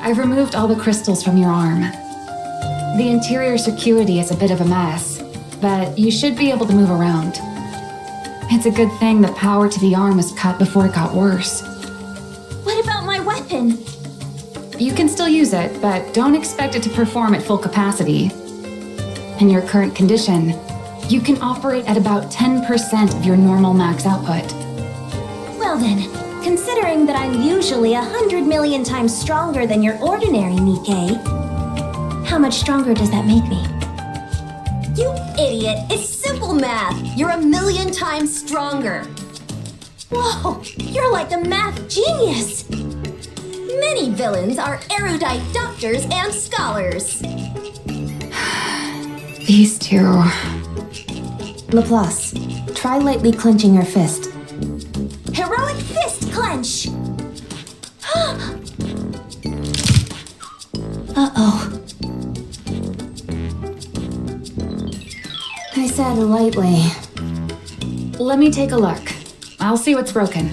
I've removed all the crystals from your arm. The interior circuity is a bit of a mess, but you should be able to move around. It's a good thing the power to the arm was cut before it got worse. What about my weapon? You can still use it, but don't expect it to perform at full capacity. In your current condition, you can operate at about 10% of your normal max output. Well then, considering that I'm usually 100 million times stronger than your ordinary Nikke, how much stronger does that make me? You idiot! It's simple math! You're 1,000,000 times stronger! Whoa! You're like a math genius! Many villains are erudite doctors and scholars. These two. Laplace, try lightly clenching your fist. Heroic fist clench! Uh-oh. I said lightly. Let me take a look. I'll see what's broken.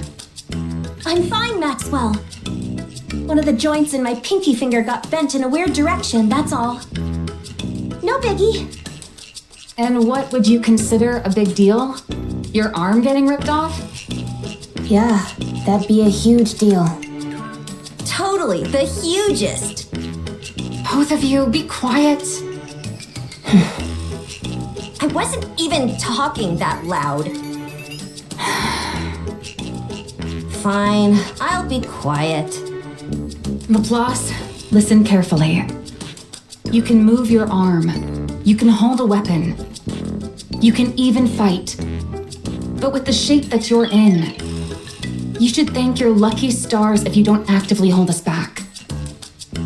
I'm fine, Maxwell. One of the joints in my pinky finger got bent in a weird direction, that's all. No biggie. And what would you consider a big deal? Your arm getting ripped off? Yeah, that'd be a huge deal. Totally, the hugest! Both of you, be quiet. I wasn't even talking that loud. Fine, I'll be quiet. Laplace, listen carefully. You can move your arm. You can hold a weapon. You can even fight. But with the shape that you're in, you should thank your lucky stars if you don't actively hold us back.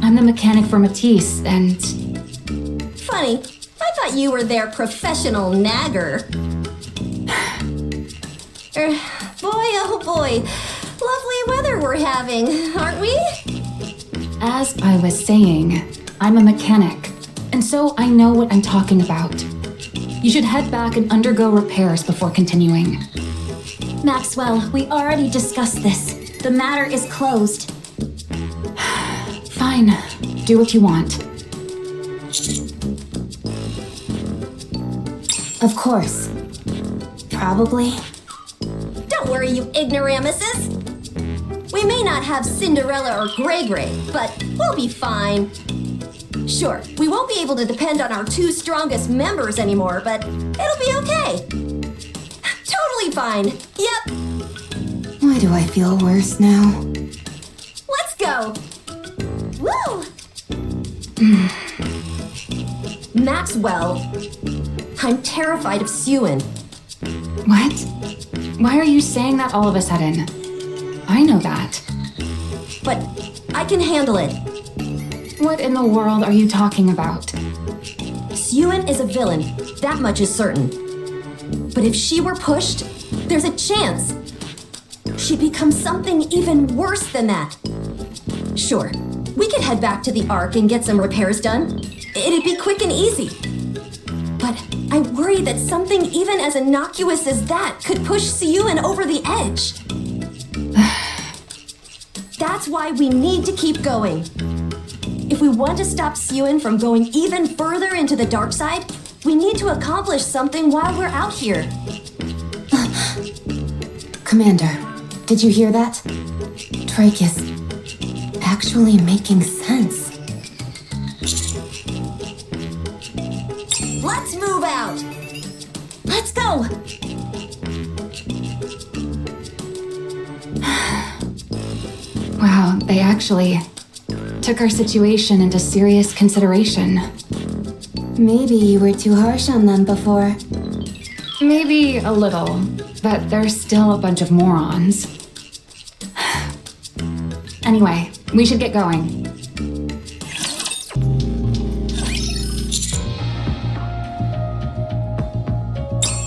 I'm the mechanic for Matisse, and... Funny, I thought you were their professional nagger. Boy, oh boy, lovely weather we're having, aren't we? As I was saying, I'm a mechanic, and so I know what I'm talking about. You should head back and undergo repairs before continuing. Maxwell, we already discussed this. The matter is closed. Fine, do what you want. Of course. Probably. Don't worry, you ignoramuses. We may not have Cinderella or Grey Grey, but we'll be fine. Sure, we won't be able to depend on our two strongest members anymore, but it'll be okay. Totally fine. Yep. Why do I feel worse now? Let's go. Woo! Maxwell, I'm terrified of Suen. What? Why are you saying that all of a sudden? I know that. But I can handle it. What in the world are you talking about? Suen is a villain, that much is certain. But if she were pushed, there's a chance she'd become something even worse than that. Sure, we could head back to the Ark and get some repairs done. It'd be quick and easy. But I worry that something even as innocuous as that could push Suen over the edge. That's why we need to keep going. If we want to stop Suen from going even further into the dark side, we need to accomplish something while we're out here. Commander, did you hear that? Trike is actually making sense. Let's move out! Let's go! Wow, they actually took our situation into serious consideration. Maybe you were too harsh on them before. Maybe a little, but they're still a bunch of morons. Anyway, we should get going.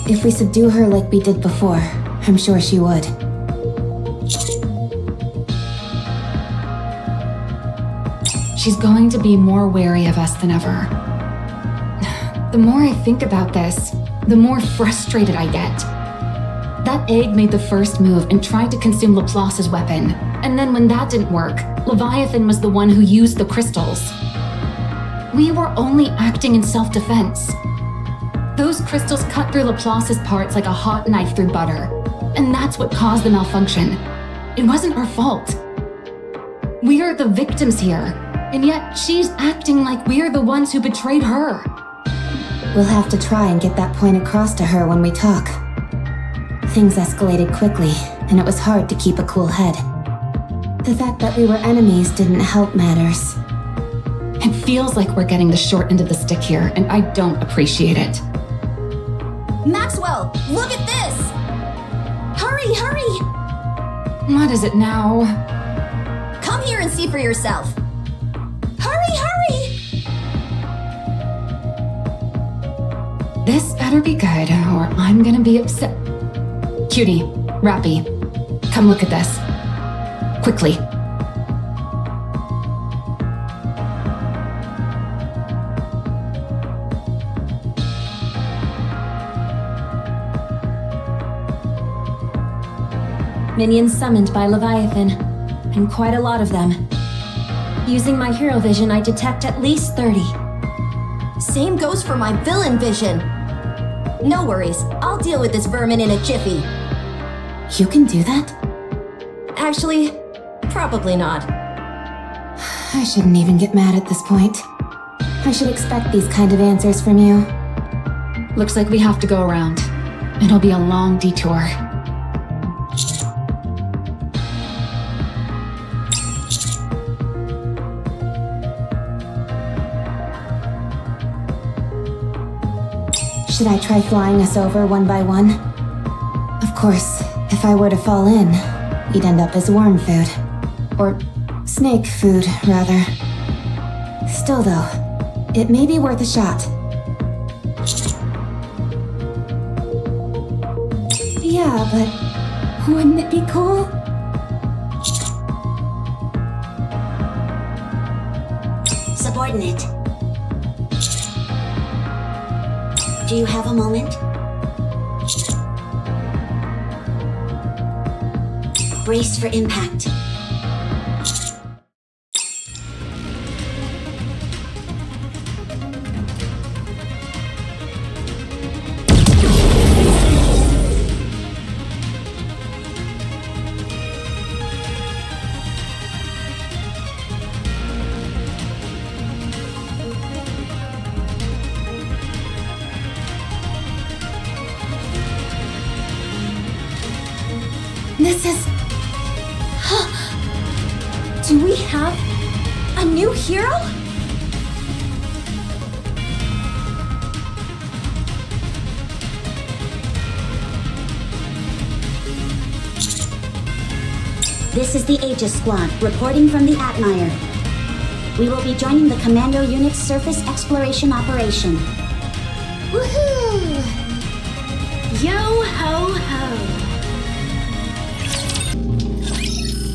If we subdue her like we did before, I'm sure she would. She's going to be more wary of us than ever. The more I think about this, the more frustrated I get. That egg made the first move and tried to consume Laplace's weapon. And then when that didn't work, Leviathan was the one who used the crystals. We were only acting in self-defense. Those crystals cut through Laplace's parts like a hot knife through butter. And that's what caused the malfunction. It wasn't our fault. We are the victims here, and yet she's acting like we're the ones who betrayed her. We'll have to try and get that point across to her when we talk. Things escalated quickly, and it was hard to keep a cool head. The fact that we were enemies didn't help matters. It feels like we're getting the short end of the stick here, and I don't appreciate it. Maxwell, look at this! Hurry, hurry! What is it now? Come here and see for yourself. Hurry, hurry! This better be good, or I'm gonna be upset. Cutie, Rappy, come look at this. Quickly. Minions summoned by Leviathan, and quite a lot of them. Using my hero vision, I detect at least 30. Same goes for my villain vision. No worries, I'll deal with this vermin in a jiffy. You can do that? Actually, probably not. I shouldn't even get mad at this point. I should expect these kind of answers from you. Looks like we have to go around. It'll be a long detour. Should I try flying us over one by one? Of course, if I were to fall in, we'd end up as worm food. Or snake food, rather. Still though, it may be worth a shot. Yeah, but wouldn't it be cool? Subordinate. Do you have a moment? Brace for impact. This is... Do we have a new hero? This is the Aegis Squad, reporting from the Atmire. We will be joining the Commando Unit's surface exploration operation. Woohoo! Yo ho ho!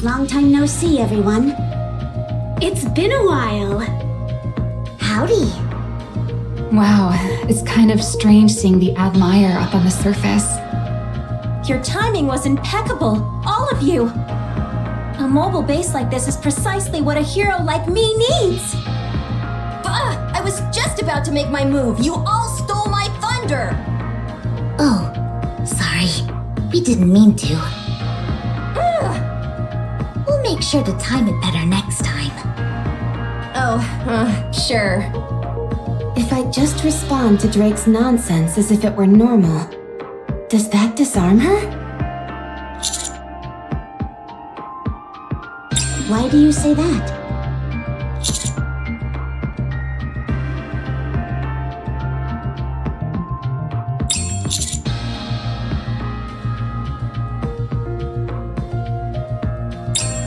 Long time no see, everyone. It's been a while. Howdy. Wow, it's kind of strange seeing the Admire up on the surface. Your timing was impeccable, all of you. A mobile base like this is precisely what a hero like me needs. Bah! I was just about to make my move. You all stole my thunder! Oh, sorry. We didn't mean to. We'll make sure to time it better next time. Oh, sure. If I just respond to Drake's nonsense as if it were normal, does that disarm her? Why do you say that?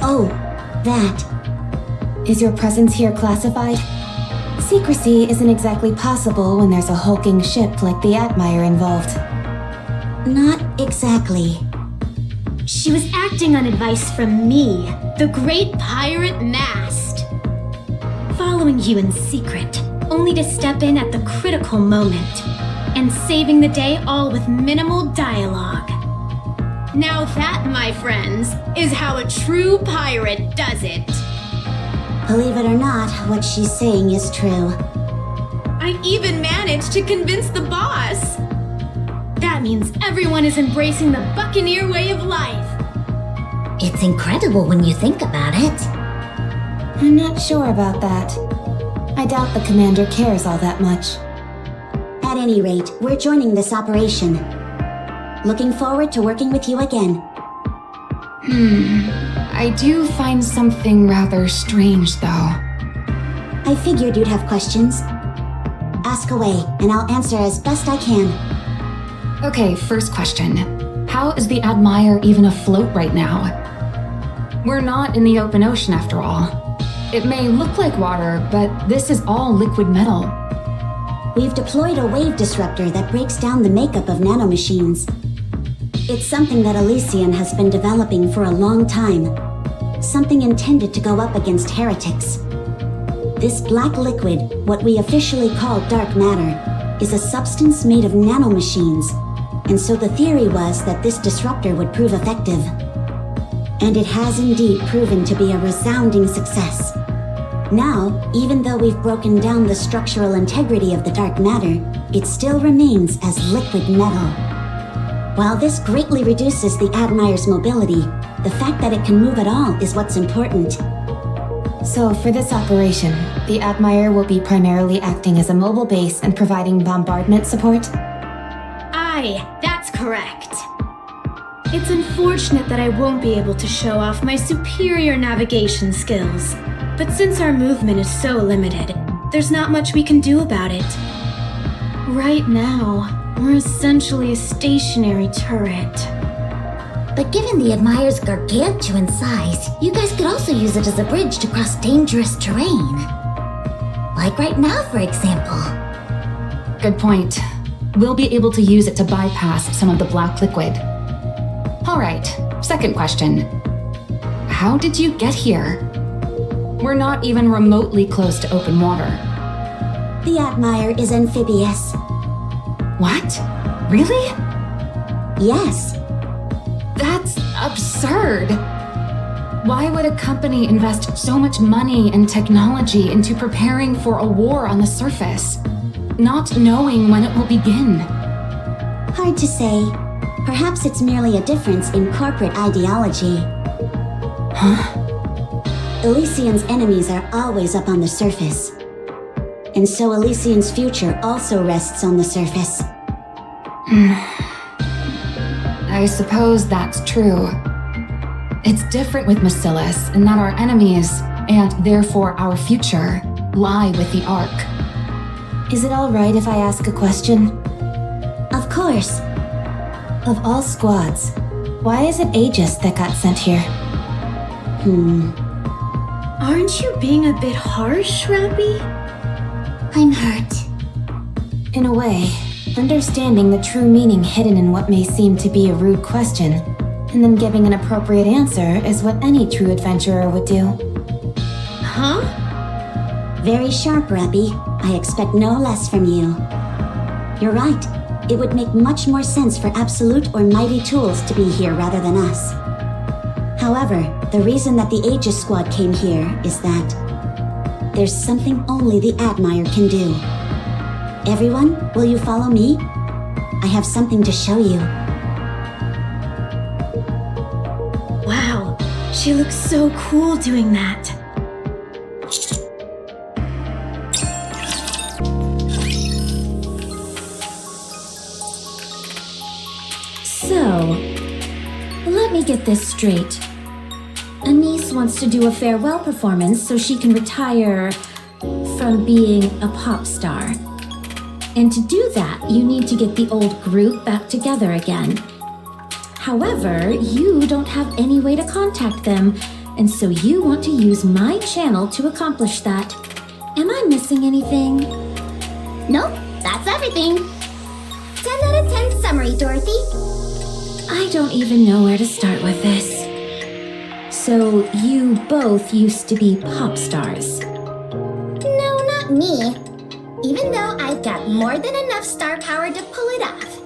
Oh, that. Is your presence here classified? Secrecy isn't exactly possible when there's a hulking ship like the Atmire involved. Not exactly. She was acting on advice from me, the great pirate Mast. Following you in secret, only to step in at the critical moment, and saving the day all with minimal dialogue. Now that, my friends, is how a true pirate does it. Believe it or not, what she's saying is true. I even managed to convince the boss. That means everyone is embracing the Buccaneer way of life. It's incredible when you think about it. I'm not sure about that. I doubt the commander cares all that much. At any rate, we're joining this operation. Looking forward to working with you again. I do find something rather strange, though. I figured you'd have questions. Ask away, and I'll answer as best I can. Okay, first question. How is the Admire even afloat right now? We're not in the open ocean after all. It may look like water, but this is all liquid metal. We've deployed a wave disruptor that breaks down the makeup of nanomachines. It's something that Elysian has been developing for a long time. Something intended to go up against heretics. This black liquid, what we officially call dark matter, is a substance made of nanomachines, and so the theory was that this disruptor would prove effective. And it has indeed proven to be a resounding success. Now, even though we've broken down the structural integrity of the dark matter, it still remains as liquid metal. While this greatly reduces the Admire's mobility, the fact that it can move at all is what's important. So for this operation, the Admire will be primarily acting as a mobile base and providing bombardment support? Aye, that's correct. It's unfortunate that I won't be able to show off my superior navigation skills. But since our movement is so limited, there's not much we can do about it. Right now, we're essentially a stationary turret. But given the Admire's gargantuan size, you guys could also use it as a bridge to cross dangerous terrain. Like right now, for example. Good point. We'll be able to use it to bypass some of the black liquid. All right, second question. How did you get here? We're not even remotely close to open water. The Admire is amphibious. What? Really? Yes. That's absurd. Why would a company invest so much money and technology into preparing for a war on the surface, not knowing when it will begin? Hard to say. Perhaps it's merely a difference in corporate ideology. Huh? Elysian's enemies are always up on the surface. And so Elysian's future also rests on the surface. I suppose that's true. It's different with Macillus in that our enemies, and therefore our future, lie with the Ark. Is it all right if I ask a question? Of course. Of all squads, why is it Aegis that got sent here? Aren't you being a bit harsh, Rappy? I'm hurt. In a way, understanding the true meaning hidden in what may seem to be a rude question, and then giving an appropriate answer is what any true adventurer would do. Huh? Very sharp, Rappy. I expect no less from you. You're right. It would make much more sense for Absolute or Mighty Tools to be here rather than us. However, the reason that the Aegis Squad came here is that there's something only the Admire can do. Everyone, will you follow me? I have something to show you. Wow, she looks so cool doing that. So, let me get this straight. Anise wants to do a farewell performance so she can retire from being a pop star. And to do that, you need to get the old group back together again. However, you don't have any way to contact them, and so you want to use my channel to accomplish that. Am I missing anything? Nope, that's everything. 10 out of 10 summary, Dorothy. I don't even know where to start with this. So, you both used to be pop stars. No, not me. Even though I've got more than enough star power to pull it off.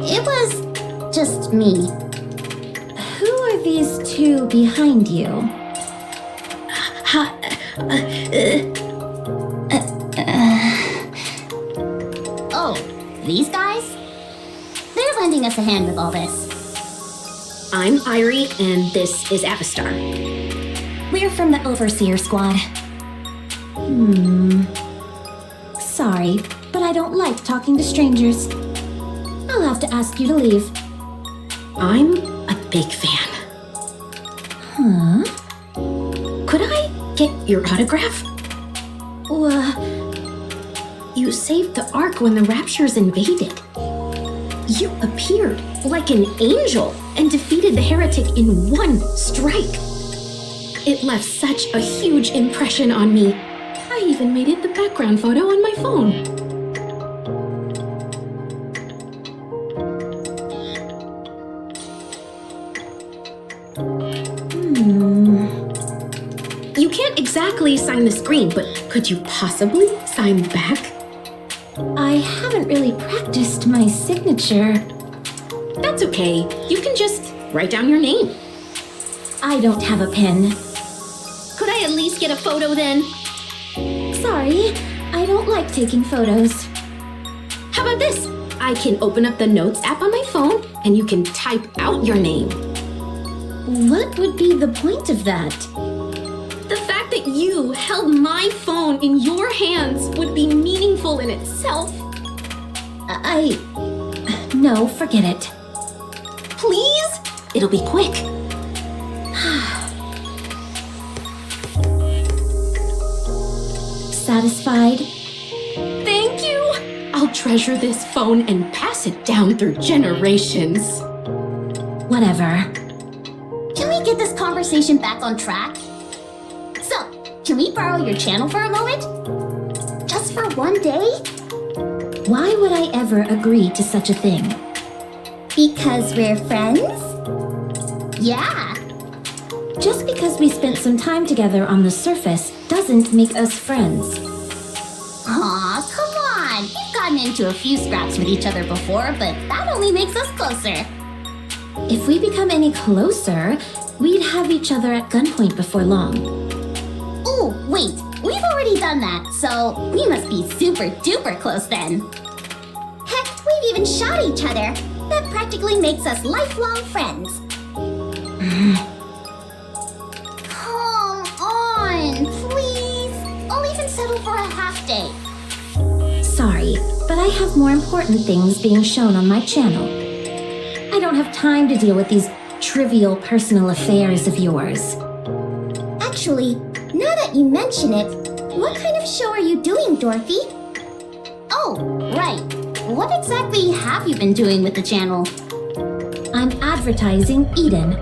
It was just me. these two behind you? Oh, these guys? They're lending us a hand with all this. I'm Irie, and this is Avistar. We're from the Overseer Squad. Sorry, but I don't like talking to strangers. I'll have to ask you to leave. I'm a big fan. Huh? Could I get your autograph? You saved the Ark when the Raptures invaded. You appeared like an angel and defeated the heretic in one strike. It left such a huge impression on me. I even made it the background photo on my phone. You can't exactly sign the screen, but could you possibly sign back? I haven't really practiced my signature. That's okay. You can just write down your name. I don't have a pen. Could I at least get a photo then? Sorry, I don't like taking photos. How about this? I can open up the Notes app on my phone and you can type out your name. What would be the point of that? The fact that you held my phone in your hands would be meaningful in itself. No, forget it. Please? It'll be quick. Satisfied? Thank you! I'll treasure this phone and pass it down through generations. Whatever. Can we get this conversation back on track? So, can we borrow your channel for a moment? Just for one day? Why would I ever agree to such a thing? Because we're friends? Yeah. Just because we spent some time together on the surface doesn't make us friends. Aw, come on. We've gotten into a few scraps with each other before, but that only makes us closer. If we become any closer, we'd have each other at gunpoint before long. Ooh, wait. We've already done that, so we must be super duper close then. Heck, we've even shot each other. That practically makes us lifelong friends. Come on, please. I'll even settle for a half day. Sorry, but I have more important things being shown on my channel. I don't have time to deal with these trivial personal affairs of yours. Actually, now that you mention it, what kind of show are you doing, Dorothy? Oh, right. What exactly have you been doing with the channel? I'm advertising Eden.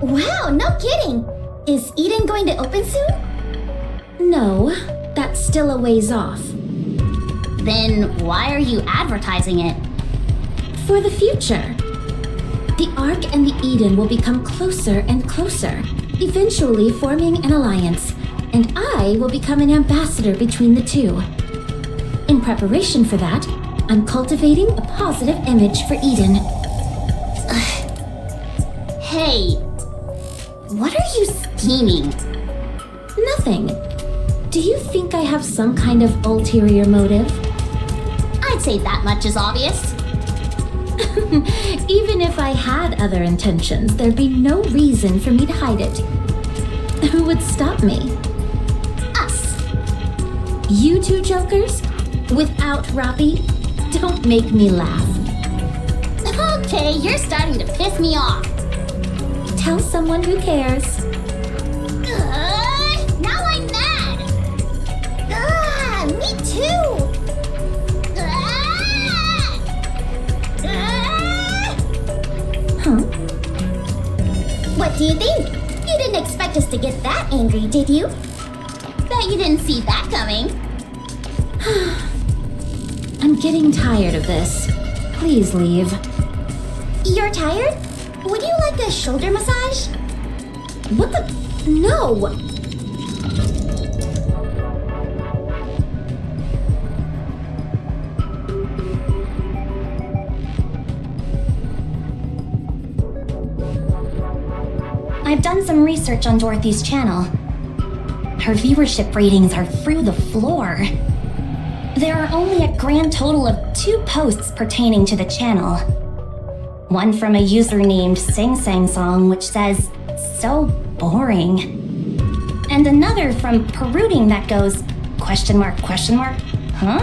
Wow, no kidding! Is Eden going to open soon? No, that's still a ways off. Then why are you advertising it? For the future. The Ark and the Eden will become closer and closer, eventually forming an alliance, and I will become an ambassador between the two. In preparation for that, I'm cultivating a positive image for Eden. Hey, what are you scheming? Nothing. Do you think I have some kind of ulterior motive? I'd say that much is obvious. Even if I had other intentions, there'd be no reason for me to hide it. Who would stop me? Us. You two jokers? Without Robbie? Don't make me laugh. Okay, you're starting to piss me off. Tell someone who cares. Now I'm mad. Me too. Huh? What do you think? You didn't expect us to get that angry, did you? Bet you didn't see that coming. I'm getting tired of this. Please leave. You're tired? Would you like a shoulder massage? What the? No! done some research on Dorothy's channel. Her viewership ratings are through the floor. There are only a grand total of 2 posts pertaining to the channel. One from a user named Sing Sang Song, which says, "So boring." And another from Perooting that goes, question mark, huh?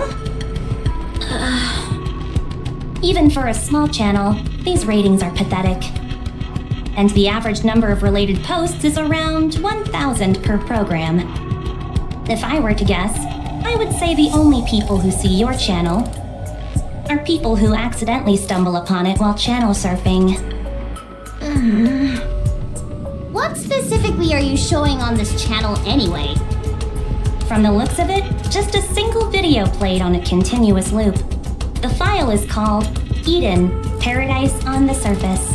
Even for a small channel, these ratings are pathetic. And the average number of related posts is around 1,000 per program. If I were to guess, I would say the only people who see your channel are people who accidentally stumble upon it while channel surfing. What specifically are you showing on this channel anyway? From the looks of it, just a single video played on a continuous loop. The file is called Eden, Paradise on the Surface.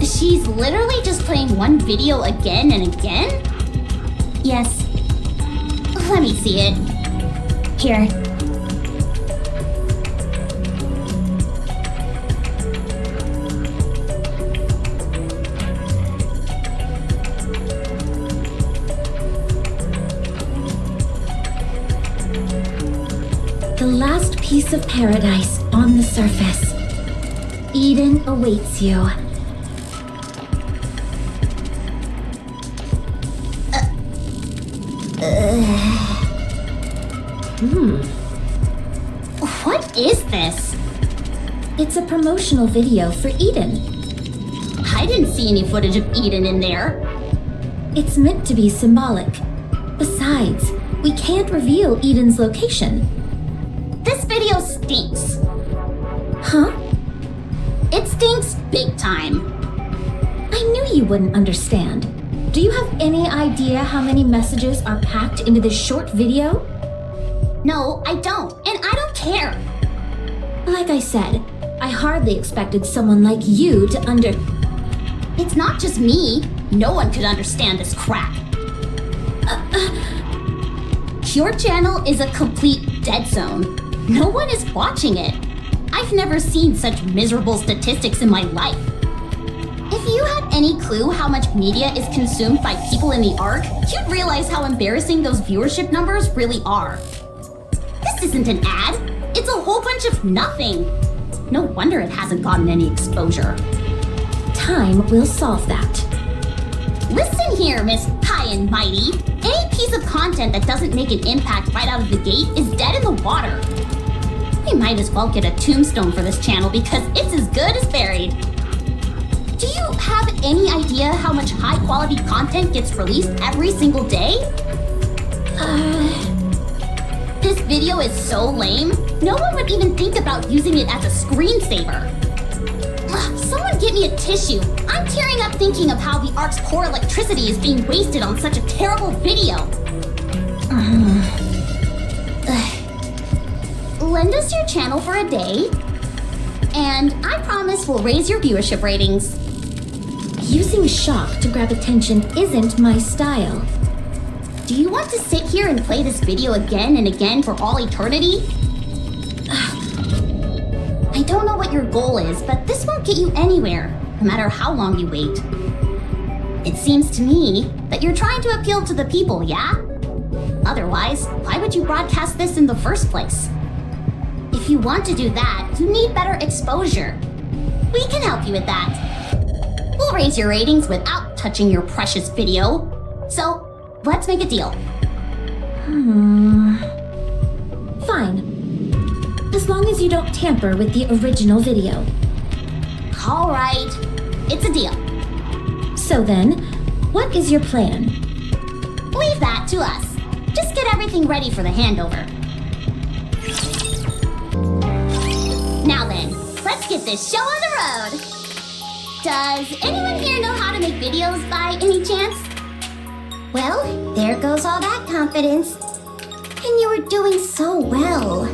She's literally just playing one video again and again? Yes. Let me see it. Here. The last piece of paradise on the surface. Eden awaits you. What is this? It's a promotional video for Eden. I didn't see any footage of Eden in there. It's meant to be symbolic. Besides, we can't reveal Eden's location. This video stinks. Huh? It stinks big time. I knew you wouldn't understand. Do you have any idea how many messages are packed into this short video? No, I don't, and I don't care. Like I said, I hardly expected someone like you to It's not just me. No one could understand this crap. Your channel is a complete dead zone. No one is watching it. I've never seen such miserable statistics in my life. If you had any clue how much media is consumed by people in the Ark, you'd realize how embarrassing those viewership numbers really are. This isn't an ad. It's a whole bunch of nothing. No wonder it hasn't gotten any exposure. Time will solve that. Listen here, Miss High and Mighty. Any piece of content that doesn't make an impact right out of the gate is dead in the water. We might as well get a tombstone for this channel because it's as good as buried. Do you have any idea how much high-quality content gets released every single day? This video is so lame, no one would even think about using it as a screensaver. Someone get me a tissue. I'm tearing up thinking of how the Ark's core electricity is being wasted on such a terrible video. Lend us your channel for a day, and I promise we'll raise your viewership ratings. Using shock to grab attention isn't my style. Do you want to sit here and play this video again and again for all eternity? I don't know what your goal is, but this won't get you anywhere, no matter how long you wait. It seems to me that you're trying to appeal to the people, yeah? Otherwise, why would you broadcast this in the first place? If you want to do that, you need better exposure. We can help you with that. We'll raise your ratings without touching your precious video. So, let's make a deal. Fine. As long as you don't tamper with the original video. All right, it's a deal. So then, what is your plan? Leave that to us. Just get everything ready for the handover. Now then, let's get this show on the road. Does anyone here know how to make videos by any chance? Well, there goes all that confidence. And you were doing so well.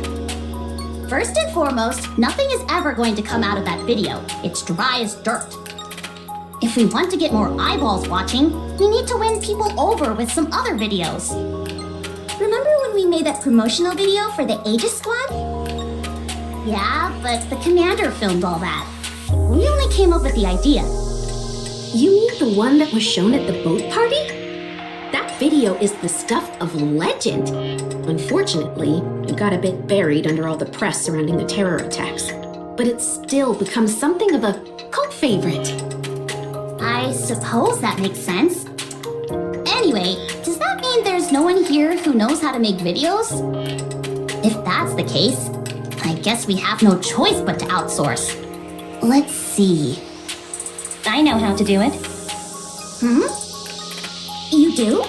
First and foremost, nothing is ever going to come out of that video. It's dry as dirt. If we want to get more eyeballs watching, we need to win people over with some other videos. Remember when we made that promotional video for the Aegis Squad? Yeah, but the commander filmed all that. We only came up with the idea. You mean the one that was shown at the boat party? That video is the stuff of legend. Unfortunately, it got a bit buried under all the press surrounding the terror attacks. But it's still become something of a cult favorite. I suppose that makes sense. Anyway, does that mean there's no one here who knows how to make videos? If that's the case, I guess we have no choice but to outsource. Let's see. I know how to do it. You do?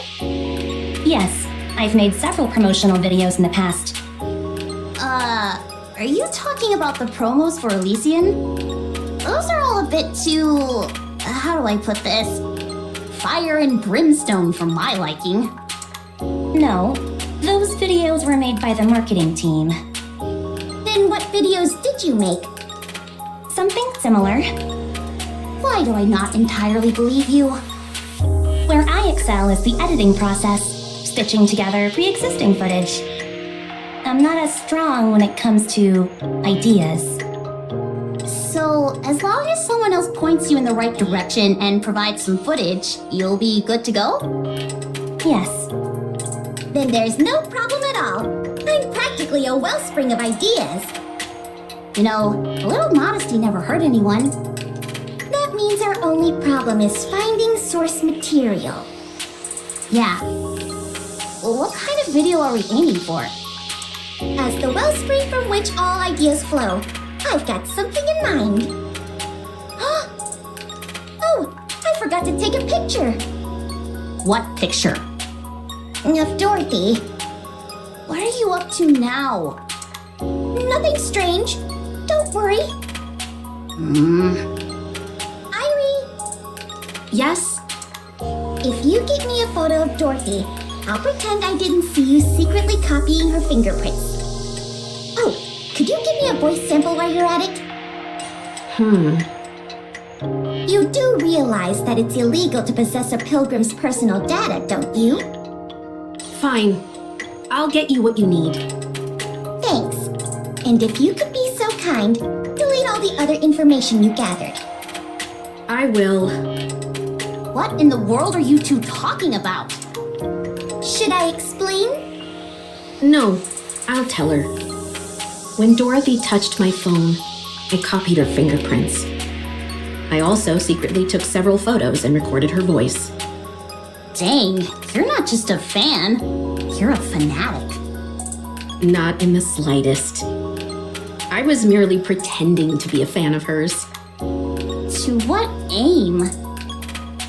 Yes, I've made several promotional videos in the past. Are you talking about the promos for Elysian? Those are all a bit too... how do I put this? Fire and brimstone for my liking. No, those videos were made by the marketing team. Then what videos did you make? Something similar. Why do I not entirely believe you? Where I excel is the editing process, stitching together pre-existing footage. I'm not as strong when it comes to ideas. So, as long as someone else points you in the right direction and provides some footage, you'll be good to go? Yes, Then there's no problem at all. I'm practically a wellspring of ideas. You know, a little modesty never hurt anyone. That means our only problem is finding source material. Yeah. Well, what kind of video are we aiming for? As the wellspring from which all ideas flow, I've got something in mind. Oh, I forgot to take a picture. What picture? Of Dorothy. What are you up to now? Nothing strange. Don't worry. Irie, Yes? if you get me a photo of Dorothy, I'll pretend I didn't see you secretly copying her fingerprints. Oh, could you give me a voice sample while you're at it? You do realize that it's illegal to possess a pilgrim's personal data, don't you? Fine. I'll get you what you need. Thanks. And if you could be so kind, delete all the other information you gathered. I will. What in the world are you two talking about? Should I explain? No, I'll tell her. When Dorothy touched my phone, I copied her fingerprints. I also secretly took several photos and recorded her voice. Dang, you're not just a fan, you're a fanatic. Not in the slightest. I was merely pretending to be a fan of hers. To what aim?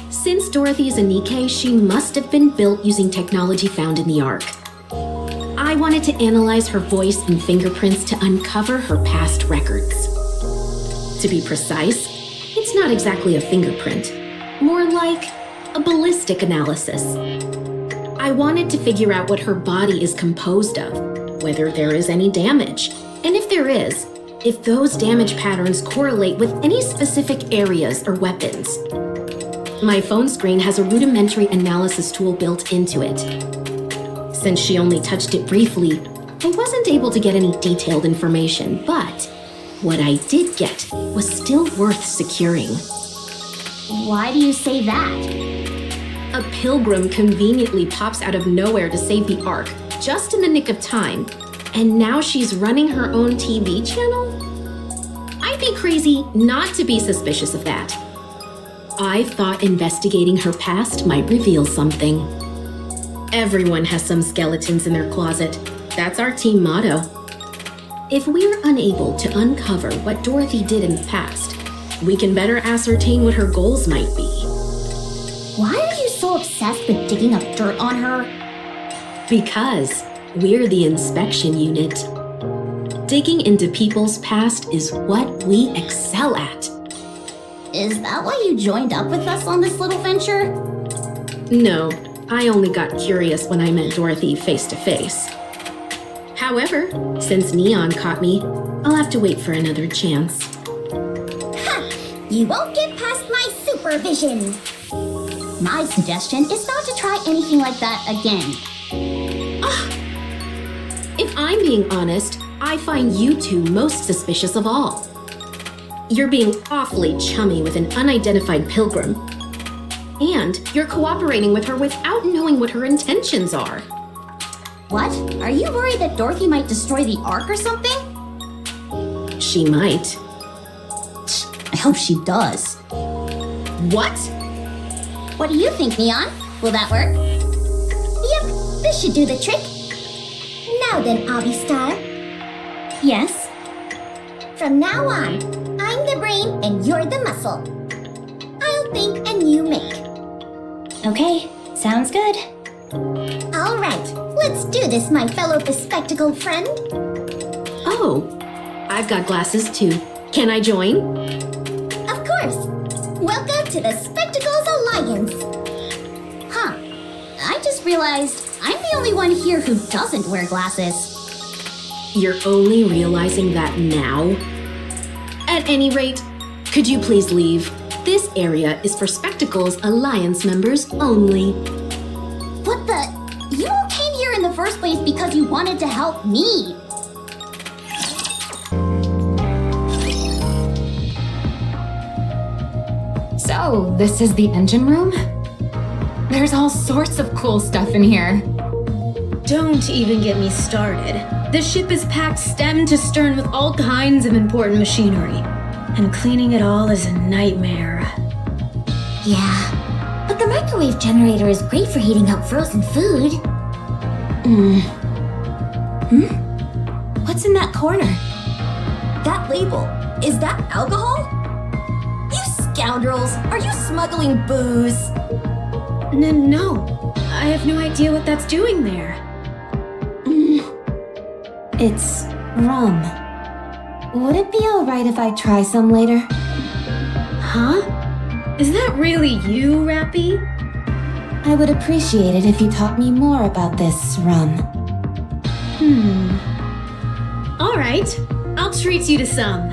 Since Dorothy's a Nikke, she must have been built using technology found in the Ark. I wanted to analyze her voice and fingerprints to uncover her past records. To be precise, it's not exactly a fingerprint, more like a ballistic analysis. I wanted to figure out what her body is composed of, whether there is any damage, and if there is, if those damage patterns correlate with any specific areas or weapons. My phone screen has a rudimentary analysis tool built into it. Since she only touched it briefly, I wasn't able to get any detailed information, but what I did get was still worth securing. Why do you say that? A pilgrim conveniently pops out of nowhere to save the Ark, just in the nick of time, and now she's running her own TV channel? I'd be crazy not to be suspicious of that. I thought investigating her past might reveal something. Everyone has some skeletons in their closet. That's our team motto. If we're unable to uncover what Dorothy did in the past, we can better ascertain what her goals might be. Why are you so obsessed with digging up dirt on her? Because we're the inspection unit. Digging into people's past is what we excel at. Is that why you joined up with us on this little venture? No, I only got curious when I met Dorothy face to face. However, since Neon caught me, I'll have to wait for another chance. Ha! You won't get past my supervision! My suggestion is not to try anything like that again. If I'm being honest, I find you two most suspicious of all. You're being awfully chummy with an unidentified pilgrim, And you're cooperating with her without knowing what her intentions are. What? Are you worried that Dorothy might destroy the Ark or something? She might. I hope she does. What? What do you think, Neon? Will that work? Yep, this should do the trick. Now then, Obby Star. Yes. From now on, I'm the brain and you're the muscle. I'll think and you make. Okay, sounds good. All right, let's do this, my fellow bespectacled friend. Oh, I've got glasses too. Can I join? Of course. Welcome to the Spectacles Alliance. Huh. I just realized I'm the only one here who doesn't wear glasses. You're only realizing that now? At any rate, could you please leave? This area is for Spectacles Alliance members only. What the? You came here in the first place because you wanted to help me. So, this is the engine room? There's all sorts of cool stuff in here. Don't even get me started. The ship is packed stem to stern with all kinds of important machinery, and cleaning it all is a nightmare. Yeah, but the microwave generator is great for heating up frozen food. What's in that corner? That label, is that alcohol? You scoundrels, are you smuggling booze? No, I have no idea what that's doing there. It's rum. Would it be alright if I try some later? Huh? Is that really you, Rappy? I would appreciate it if you taught me more about this rum. All right, I'll treat you to some.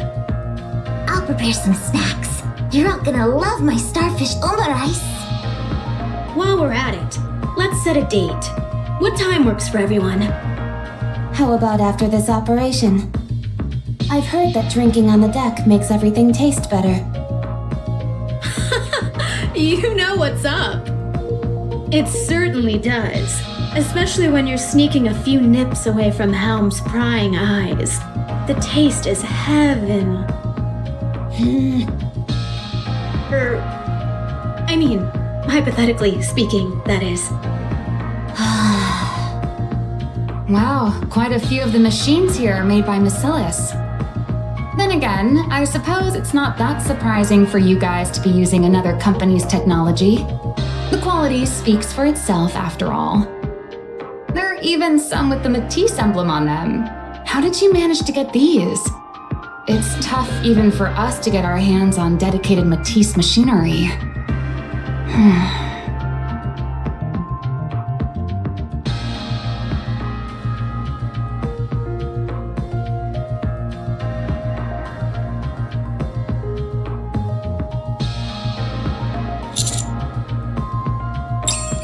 I'll prepare some snacks. You're all gonna love my starfish omurice. While we're at it, let's set a date. What time works for everyone? How about after this operation? I've heard that drinking on the deck makes everything taste better. You know what's up. It certainly does, especially when you're sneaking a few nips away from Helm's prying eyes. The taste is heaven. I mean, hypothetically speaking, that is. Wow, quite a few of the machines here are made by Bacillus. Then again, I suppose it's not that surprising for you guys to be using another company's technology. The quality speaks for itself after all. There are even some with the Matisse emblem on them. How did you manage to get these? It's tough even for us to get our hands on dedicated Matisse machinery.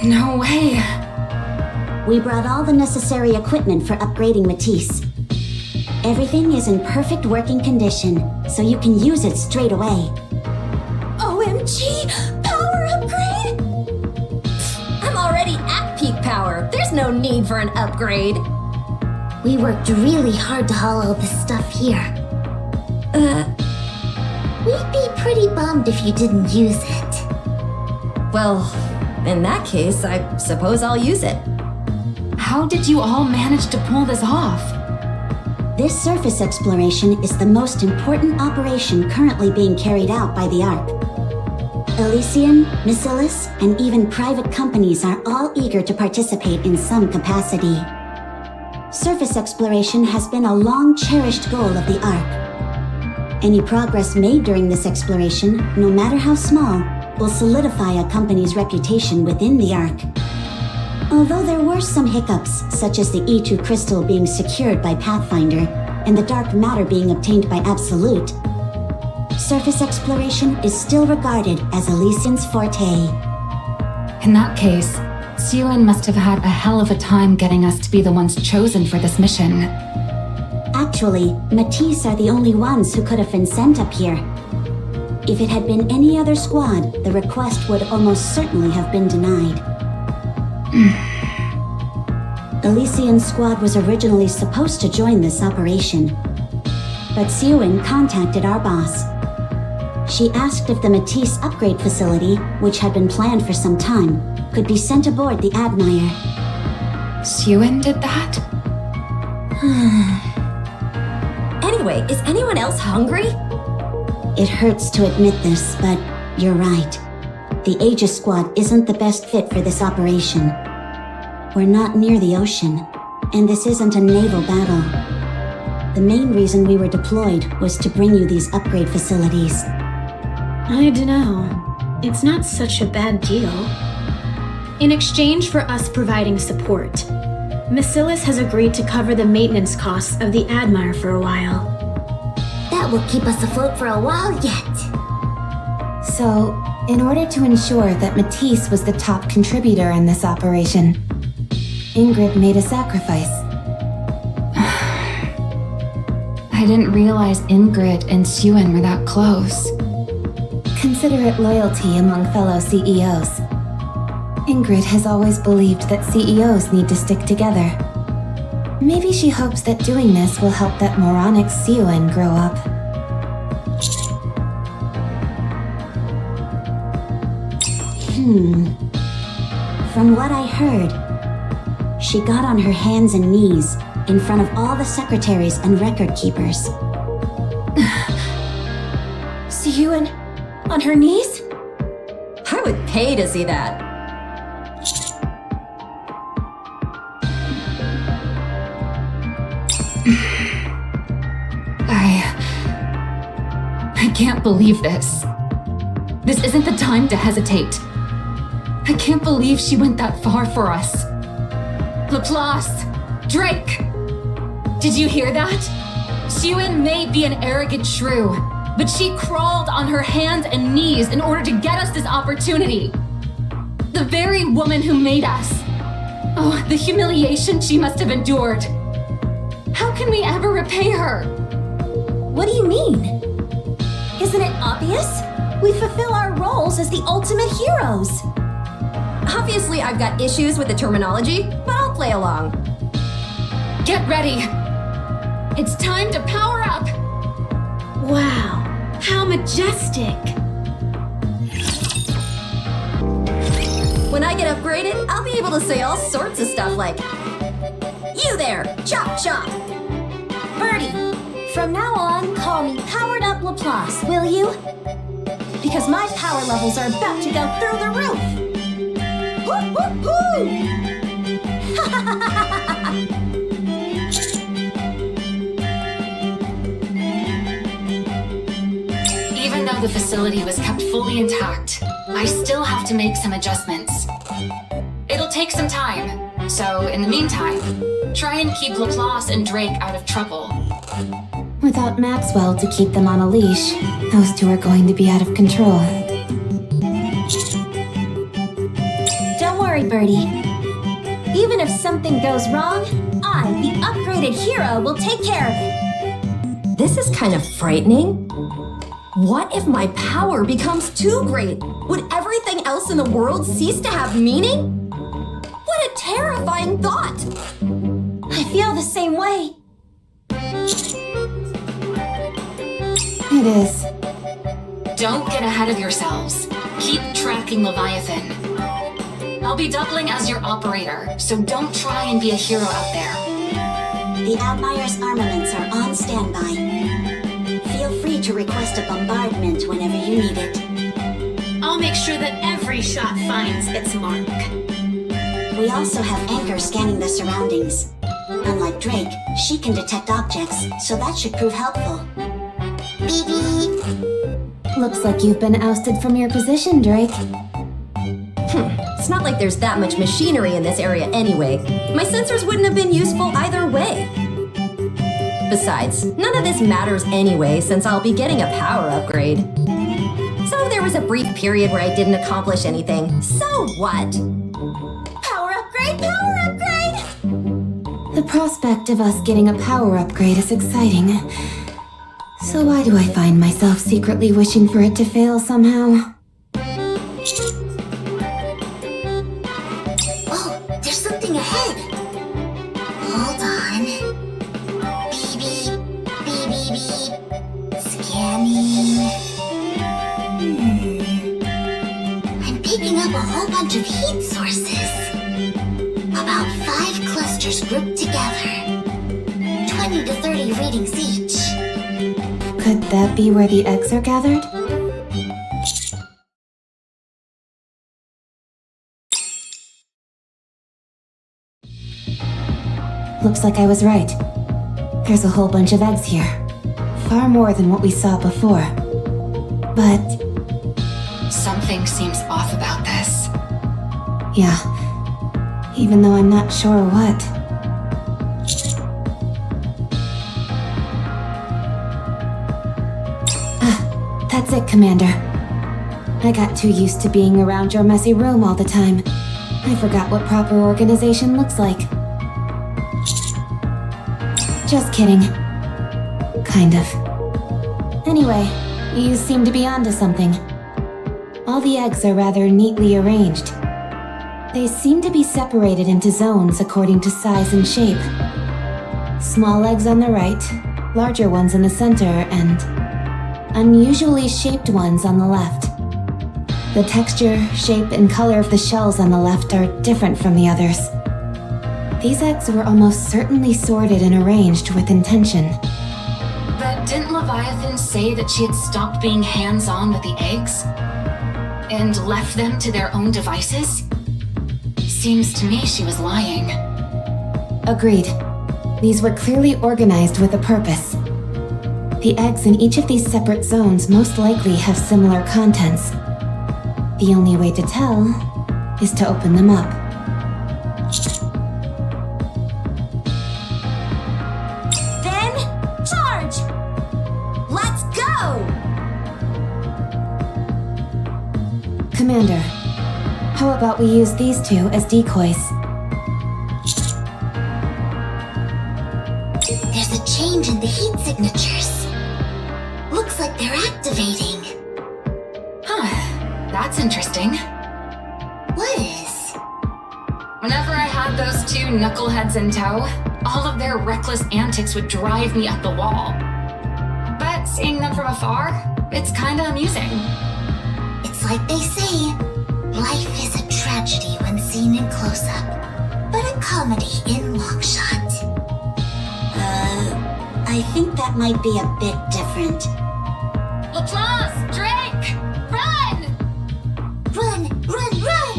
No way. We brought all the necessary equipment for upgrading Matisse. Everything is in perfect working condition, so you can use it straight away. OMG! Power upgrade? I'm already at peak power. There's no need for an upgrade. We worked really hard to haul all this stuff here. We'd be pretty bummed if you didn't use it. Well, in that case, I suppose I'll use it. How did you all manage to pull this off? This surface exploration is the most important operation currently being carried out by the Ark. Elysian, Bacillus, and even private companies are all eager to participate in some capacity. Surface exploration has been a long-cherished goal of the Ark. Any progress made during this exploration, no matter how small, will solidify a company's reputation within the Ark. Although there were some hiccups, such as the E2 crystal being secured by Pathfinder and the dark matter being obtained by Absolute, surface exploration is still regarded as Elysian's forte. In that case, Suen must have had a hell of a time getting us to be the ones chosen for this mission. Actually, Matisse are the only ones who could have been sent up here. If it had been any other squad, the request would almost certainly have been denied. Elysian's squad was originally supposed to join this operation, but Siwin contacted our boss. She asked if the Matisse upgrade facility, which had been planned for some time, could be sent aboard the Admire. Siwin did that? Anyway, is anyone else hungry? It hurts to admit this, but you're right. The Aegis squad isn't the best fit for this operation. We're not near the ocean, and this isn't a naval battle. The main reason we were deployed was to bring you these upgrade facilities. I dunno. It's not such a bad deal. In exchange for us providing support, Macilis has agreed to cover the maintenance costs of the Admire for a while. That will keep us afloat for a while yet. So, in order to ensure that Matisse was the top contributor in this operation, Ingrid made a sacrifice. I didn't realize Ingrid and Siwin were that close. Consider it loyalty among fellow CEOs. Ingrid has always believed that CEOs need to stick together. Maybe she hopes that doing this will help that moronic Siwin grow up. From what I heard, she got on her hands and knees in front of all the secretaries and record keepers. Siwin? On her knees? I would pay to see that. I can't believe this. This isn't the time to hesitate. I can't believe she went that far for us. Laplace! Drake! Did you hear that? Siwin may be an arrogant shrew, but she crawled on her hands and knees in order to get us this opportunity. The very woman who made us. Oh, the humiliation she must have endured. How can we ever repay her? What do you mean? Isn't it obvious? We fulfill our roles as the ultimate heroes. Obviously, I've got issues with the terminology, but I'll play along. Get ready. It's time to power up. Wow, how majestic. When I get upgraded, I'll be able to say all sorts of stuff like, "You there, chop chop." Birdie, from now on, call me Powered Up Laplace, will you? Because my power levels are about to go through the roof. Woo woo woo! Even though the facility was kept fully intact, I still have to make some adjustments. It'll take some time, so in the meantime, try and keep Laplace and Drake out of trouble. Without Maxwell to keep them on a leash, those two are going to be out of control. Don't worry, Birdie. Even if something goes wrong, I, the upgraded hero, will take care of it. This is kind of frightening. What if my power becomes too great? Would everything else in the world cease to have meaning? What a terrifying thought! I feel the same way. It is. Don't get ahead of yourselves. Keep tracking Leviathan. I'll be doubling as your operator, so don't try and be a hero out there. The Admire's armaments are on standby. Feel free to request a bombardment whenever you need it. I'll make sure that every shot finds its mark. We also have Anchor scanning the surroundings. Unlike Drake, she can detect objects, so that should prove helpful. Beep beep. Looks like you've been ousted from your position, Drake. It's not like there's that much machinery in this area anyway. My sensors wouldn't have been useful either way. Besides, none of this matters anyway since I'll be getting a power upgrade. So there was a brief period where I didn't accomplish anything. So what? Power upgrade, power upgrade! The prospect of us getting a power upgrade is exciting. So why do I find myself secretly wishing for it to fail somehow? Oh, there's something ahead. Hold on. Beep, beep, beep, beep, beep. Scanning. I'm picking up a whole bunch of heat sources. About 5 clusters grouped together. 20 to 30 readings each. Could that be where the eggs are gathered? Looks like I was right. There's a whole bunch of eggs here. Far more than what we saw before. But Something seems off about this. yeah, even though I'm not sure what. That's it, Commander. I got too used to being around your messy room all the time. I forgot what proper organization looks like. Just kidding. Kind of. Anyway, you seem to be onto something. All the eggs are rather neatly arranged. They seem to be separated into zones according to size and shape. Small eggs on the right, larger ones in the center, and unusually shaped ones on the left. The texture, shape, and color of the shells on the left are different from the others. These eggs were almost certainly sorted and arranged with intention. But didn't Leviathan say that she had stopped being hands-on with the eggs? And left them to their own devices? Seems to me she was lying. Agreed. These were clearly organized with a purpose. The eggs in each of these separate zones most likely have similar contents. The only way to tell is to open them up. Then, charge! Let's go! Commander, how about we use these two as decoys? There's a change in the heat signatures. Looks like they're activating. Huh, that's interesting. What is? Whenever I had those two knuckleheads in tow, all of their reckless antics would drive me up the wall. But seeing them from afar, it's kinda amusing. It's like they say, life is a tragedy when seen in close-up, but a comedy in long shot. I think that might be a bit different. Laplace! Drake! Run! Run, run, run!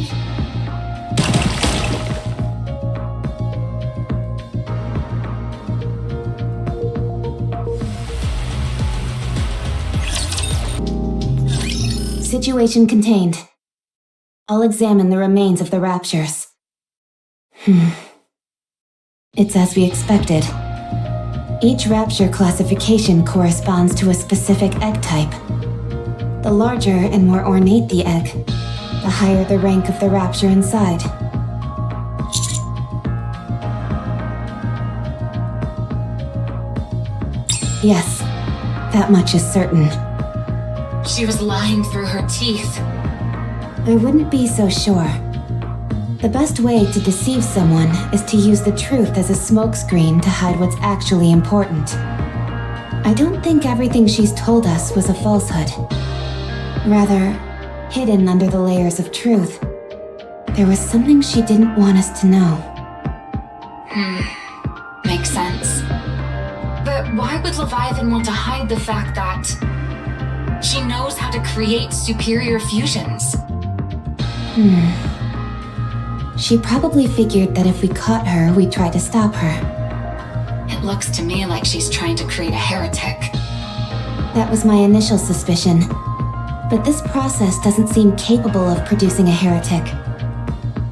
Situation contained. I'll examine the remains of the raptures. It's as we expected. Each rapture classification corresponds to a specific egg type. The larger and more ornate the egg, the higher the rank of the rapture inside. Yes, that much is certain. She was lying through her teeth. I wouldn't be so sure. The best way to deceive someone is to use the truth as a smokescreen to hide what's actually important. I don't think everything she's told us was a falsehood. Rather, hidden under the layers of truth, there was something she didn't want us to know. Makes sense. But why would Leviathan want to hide the fact that she knows how to create superior fusions? She probably figured that if we caught her, we'd try to stop her. It looks to me like she's trying to create a heretic. That was my initial suspicion. But this process doesn't seem capable of producing a heretic.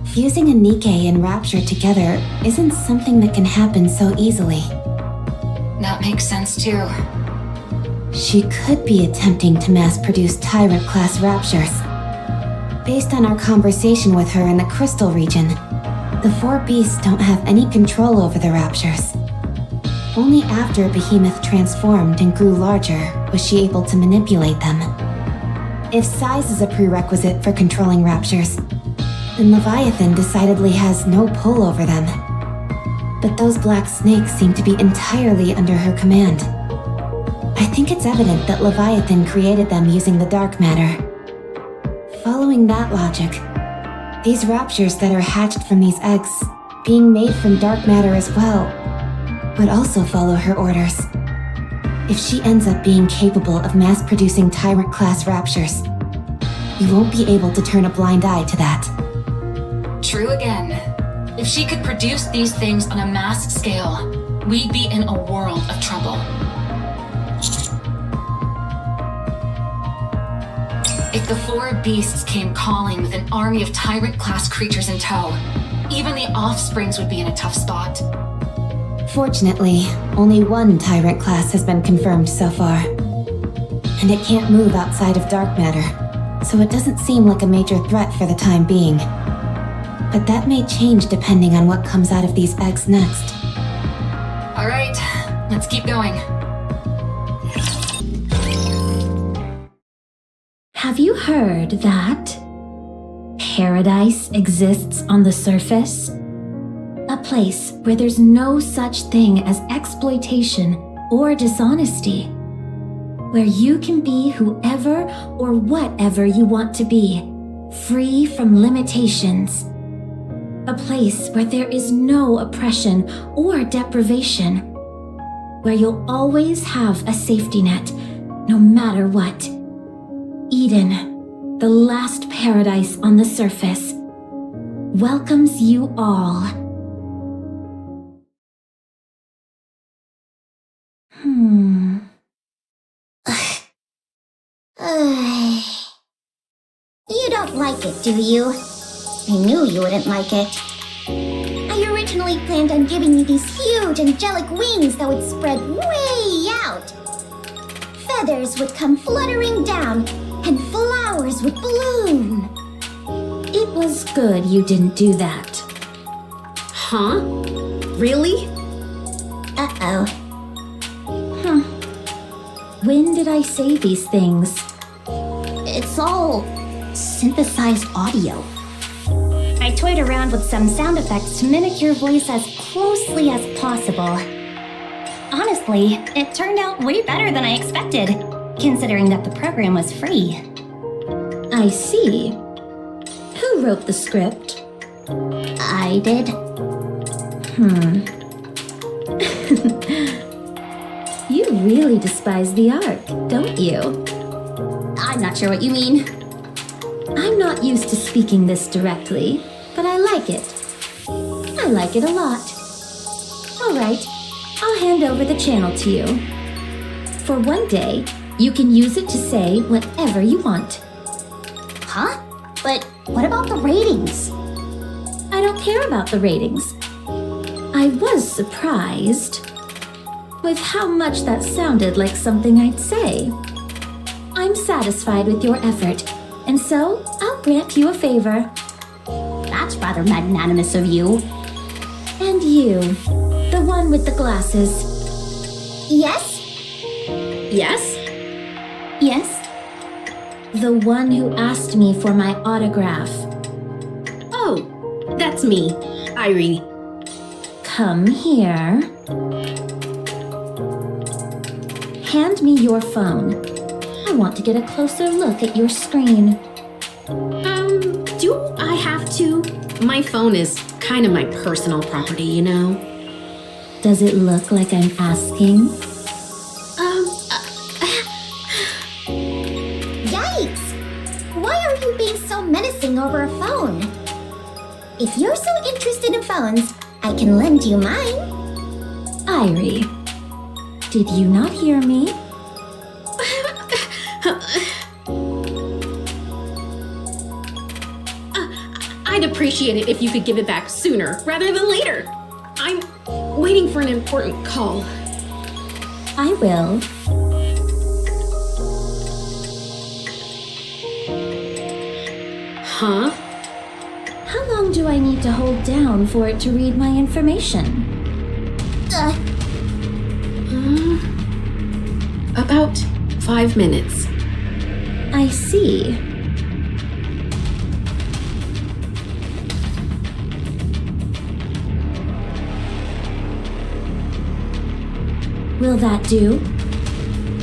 Fusing a Nikke and Rapture together isn't something that can happen so easily. That makes sense too. She could be attempting to mass-produce Tyrant-class Raptures. Based on our conversation with her in the Crystal region, the four beasts don't have any control over the Raptures. Only after a behemoth transformed and grew larger was she able to manipulate them. If size is a prerequisite for controlling raptures, then Leviathan decidedly has no pull over them. But those black snakes seem to be entirely under her command. I think it's evident that Leviathan created them using the dark matter. Following that logic, these raptures that are hatched from these eggs, being made from dark matter as well, would also follow her orders. If she ends up being capable of mass-producing Tyrant-class raptures, we won't be able to turn a blind eye to that. True again. If she could produce these things on a mass scale, we'd be in a world of trouble. If the four beasts came calling with an army of Tyrant-class creatures in tow, even the offsprings would be in a tough spot. Fortunately, only one Tyrant class has been confirmed so far. And it can't move outside of dark matter, so it doesn't seem like a major threat for the time being. But that may change depending on what comes out of these eggs next. All right, let's keep going. Have you heard that paradise exists on the surface? A place where there's no such thing as exploitation or dishonesty. Where you can be whoever or whatever you want to be, free from limitations. A place where there is no oppression or deprivation. Where you'll always have a safety net, no matter what. Eden, the last paradise on the surface, welcomes you all. You don't like it, do you? I knew you wouldn't like it. I originally planned on giving you these huge angelic wings that would spread way out. Feathers would come fluttering down, and flowers would bloom. It was good you didn't do that. Huh? Really? Uh-oh. When did I say these things? It's all synthesized audio. I toyed around with some sound effects to mimic your voice as closely as possible. Honestly, it turned out way better than I expected, considering that the program was free. I see. Who wrote the script? I did. You really despise the Ark, don't you? I'm not sure what you mean. I'm not used to speaking this directly, but I like it. I like it a lot. All right, I'll hand over the channel to you. For one day, you can use it to say whatever you want. Huh? But what about the ratings? I don't care about the ratings. I was surprised with how much that sounded like something I'd say. I'm satisfied with your effort, and so I'll grant you a favor. That's rather magnanimous of you. And you, the one with the glasses. Yes? Yes? Yes? The one who asked me for my autograph. Oh, that's me, Irie. Come here. Hand me your phone. I want to get a closer look at your screen. Do I have to? My phone is kind of my personal property, you know? Does it look like I'm asking? Yikes! Why are you being so menacing over a phone? If you're so interested in phones, I can lend you mine. Irie, did you not hear me? I'd appreciate it if you could give it back sooner rather than later. I'm waiting for an important call. I will. Huh? How long do I need to hold down for it to read my information? About 5 minutes. I see. Will that do?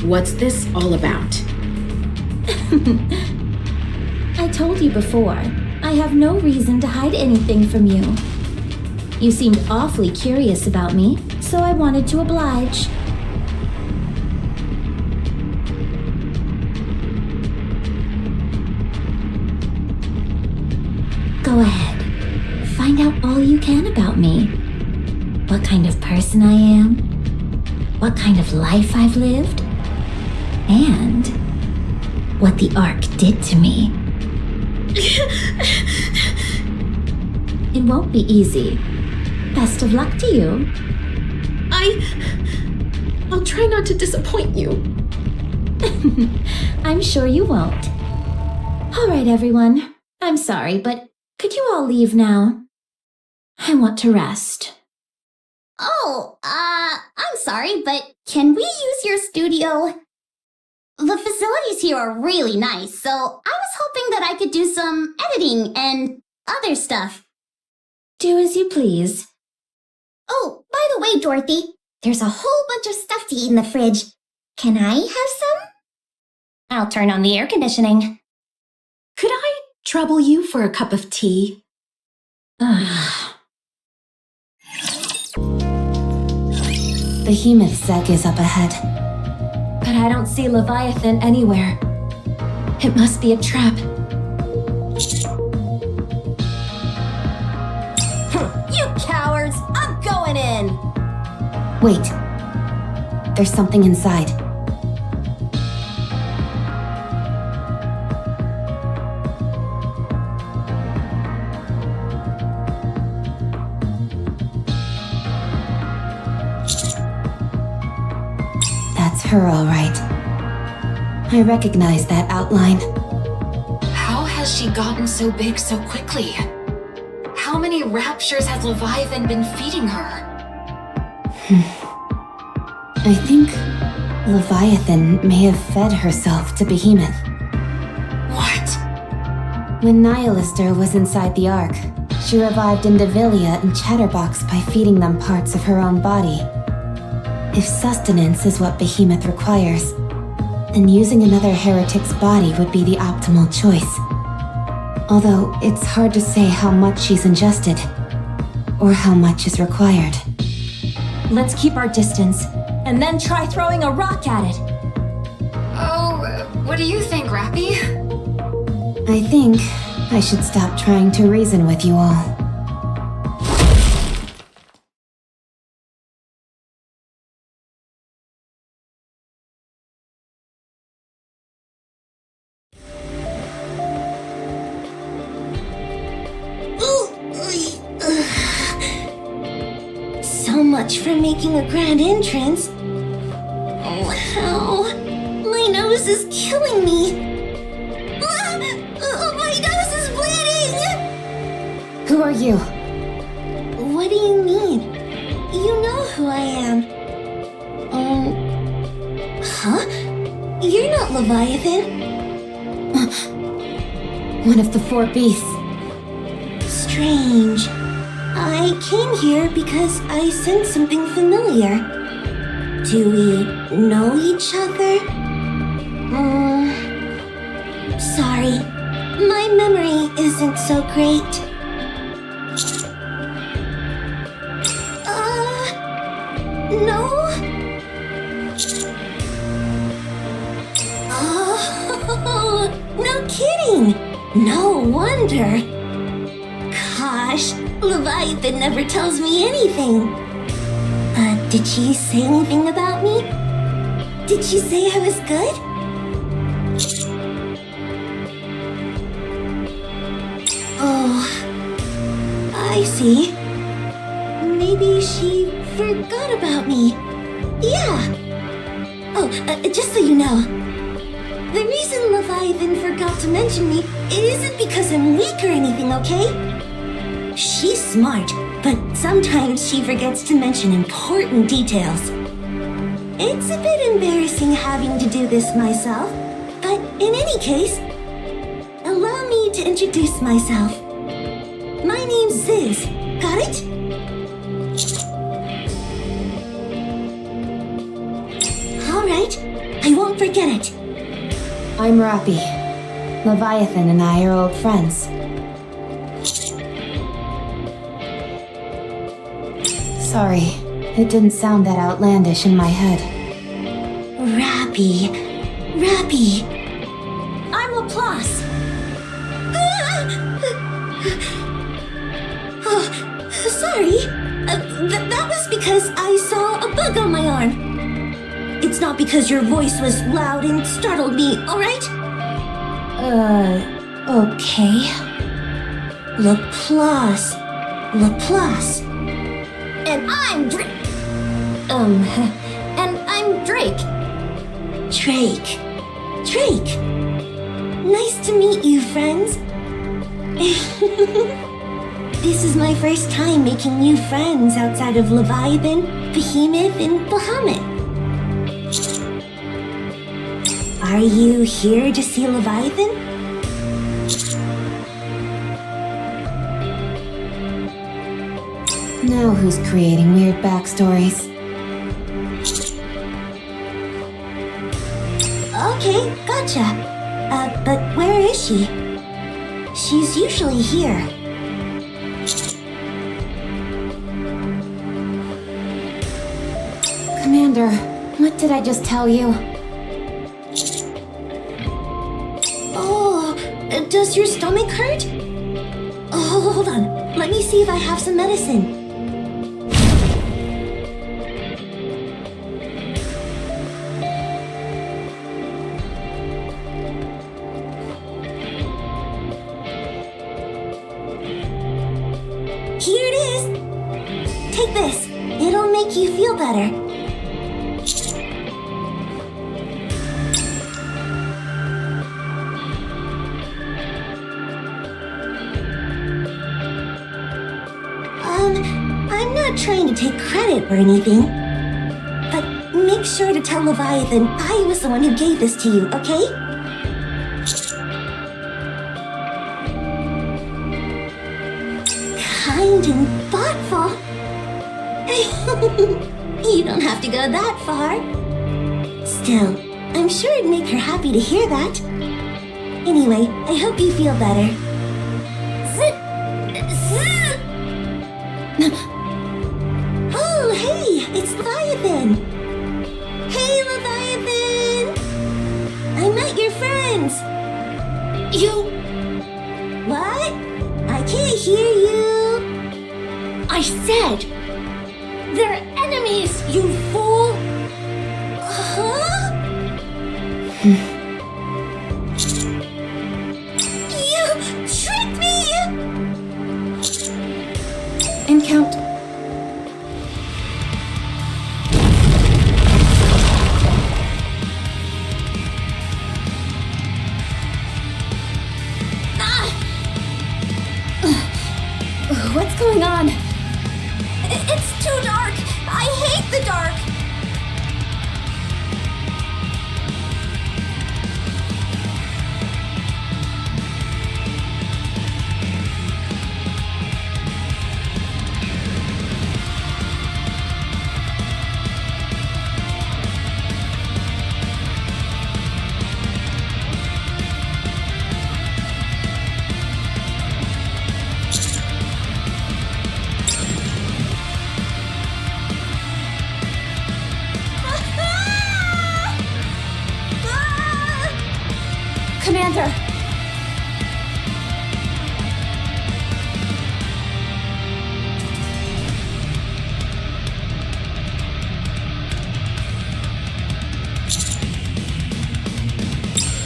What's this all about? I told you before, I have no reason to hide anything from you. You seemed awfully curious about me, so I wanted to oblige. Go ahead. Find out all you can about me. What kind of person I am, what kind of life I've lived, and what the Ark did to me. It won't be easy. Best of luck to you. I'll try not to disappoint you. I'm sure you won't. All right, everyone. I'm sorry, but could you all leave now? I want to rest. Oh, I'm sorry, but can we use your studio? The facilities here are really nice, so I was hoping that I could do some editing and other stuff. Do as you please. Oh, by the way, Dorothy, there's a whole bunch of stuff to eat in the fridge. Can I have some? I'll turn on the air conditioning. Could I trouble you for a cup of tea? Behemoth's egg is up ahead. But I don't see Leviathan anywhere. It must be a trap. You cowards! I'm going in! Wait. There's something inside. That's her, all right. I recognize that outline. How has she gotten so big so quickly? How many raptures has Leviathan been feeding her? I think Leviathan may have fed herself to Behemoth. What? When Nihilister was inside the Ark, she revived Indivilia and Chatterbox by feeding them parts of her own body. If sustenance is what Behemoth requires, then using another heretic's body would be the optimal choice. Although it's hard to say how much she's ingested, or how much is required. Let's keep our distance, and then try throwing a rock at it. Oh, what do you think, Rappy? I think I should stop trying to reason with you all. So much for making a grand entrance. Oh, how? My nose is killing me. My nose is bleeding! Who are you? What do you mean? You know who I am. Huh? You're not Leviathan. One of the four beasts. Strange. I came here because I sensed something familiar. Do we know each other? Sorry. My memory isn't so great. No? Oh, no kidding! No wonder. Gosh, Leviathan never tells me anything. Did she say anything about me? Did she say I was good? Oh, I see. Maybe she forgot about me. Yeah. Oh, just so you know, the reason Leviathan forgot to mention me, it isn't because I'm weak or anything, okay? She's smart, but sometimes she forgets to mention important details. It's a bit embarrassing having to do this myself, but in any case, allow me to introduce myself. My name's Ziz. Got it? All right, I won't forget it. I'm Rappy. Leviathan and I are old friends. Sorry, it didn't sound that outlandish in my head. Rappy. I'm Laplace. Oh, sorry. That was because I saw a bug on my arm. It's not because your voice was loud and startled me, alright? Okay. Laplace. And I'm Drake. Drake. Nice to meet you, friends. This is my first time making new friends outside of Leviathan, Behemoth, and Bahamut. Are you here to see Leviathan? Now who's creating weird backstories? Okay, gotcha. But where is she? She's usually here. Commander, what did I just tell you? Oh, does your stomach hurt? Oh, hold on. Let me see if I have some medicine. Here it is. Take this. It'll make you feel better. I'm not trying to take credit or anything, but make sure to tell Leviathan I was the one who gave this to you, okay? Kind and thoughtful. You don't have to go that far. Still, I'm sure it'd make her happy to hear that. Anyway, I hope you feel better. Oh, hey, it's Leviathan. Hey, Leviathan. I met your friends. You... What? I can't hear you. I said... They're enemies, you fool! Huh? You tricked me! And count. What's going on? It's too dark. I hate the dark. Commander!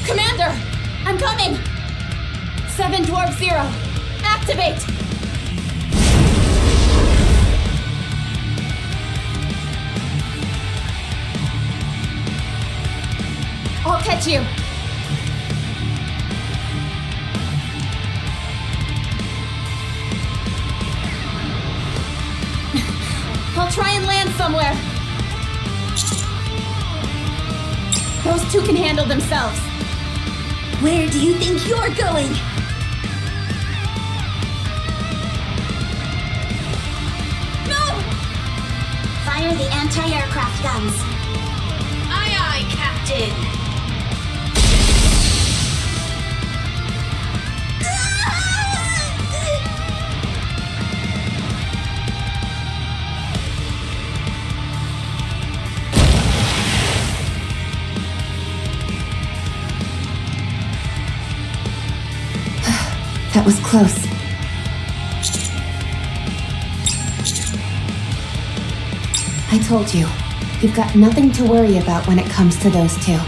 Commander! I'm coming! 7 Dwarf 0. Activate! I'll catch you! I'll try and land somewhere. Those two can handle themselves. Where do you think you're going? No! Fire the anti-aircraft guns. Aye, aye, Captain. That was close. I told you, you've got nothing to worry about when it comes to those two.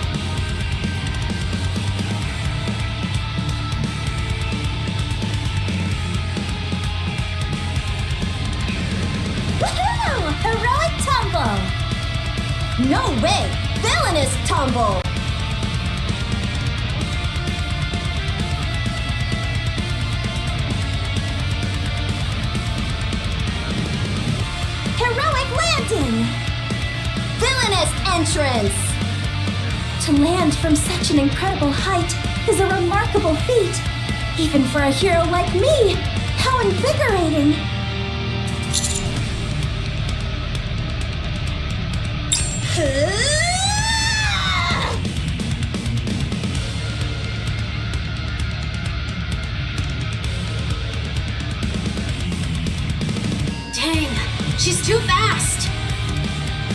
Woohoo! Heroic tumble! No way! Villainous tumble! Heroic landing! Villainous entrance! To land from such an incredible height is a remarkable feat, even for a hero like me! How invigorating! Dang, she's too fast.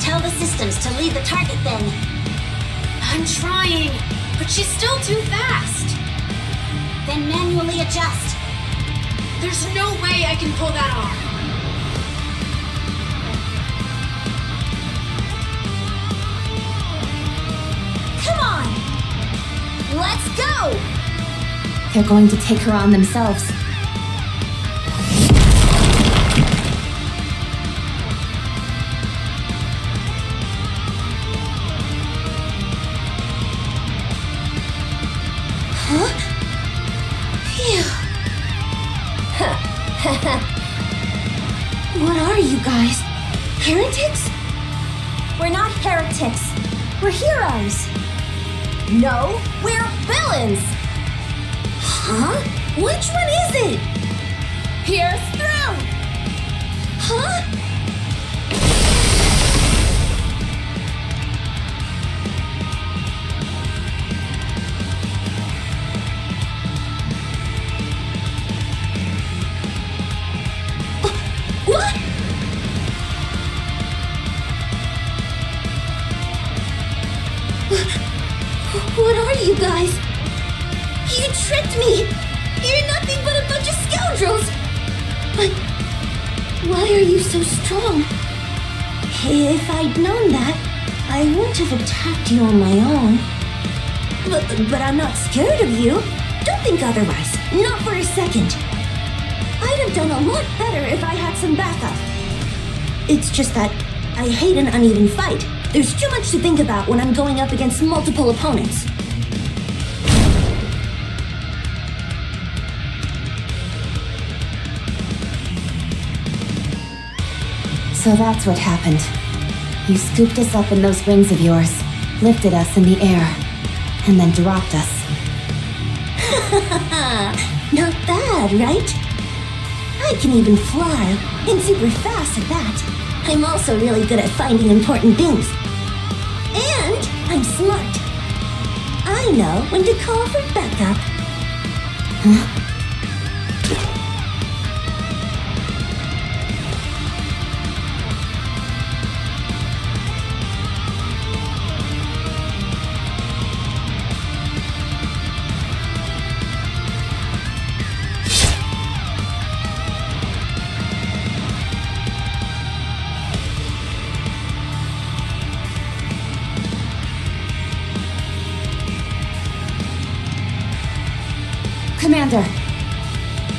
Tell the systems to lead the target then. I'm trying, but she's still too fast. Then manually adjust. There's no way I can pull that off. Come on! Let's go! They're going to take her on themselves. What are you guys? Heretics? We're not heretics. We're heroes. No, we're villains. Huh? Which one is it? Pierce through. Huh? What? What are you guys? You tricked me! You're nothing but a bunch of scoundrels! But why are you so strong? If I'd known that, I wouldn't have attacked you on my own. But I'm not scared of you. Don't think otherwise. Not for a second. I'd have done a lot better if I had some backup. It's just that I hate an uneven fight. There's too much to think about when I'm going up against multiple opponents. So that's what happened. You scooped us up in those wings of yours, lifted us in the air, and then dropped us. Not bad, right? I can even fly, and super fast at that. I'm also really good at finding important things. And I'm smart. I know when to call for backup. Commander!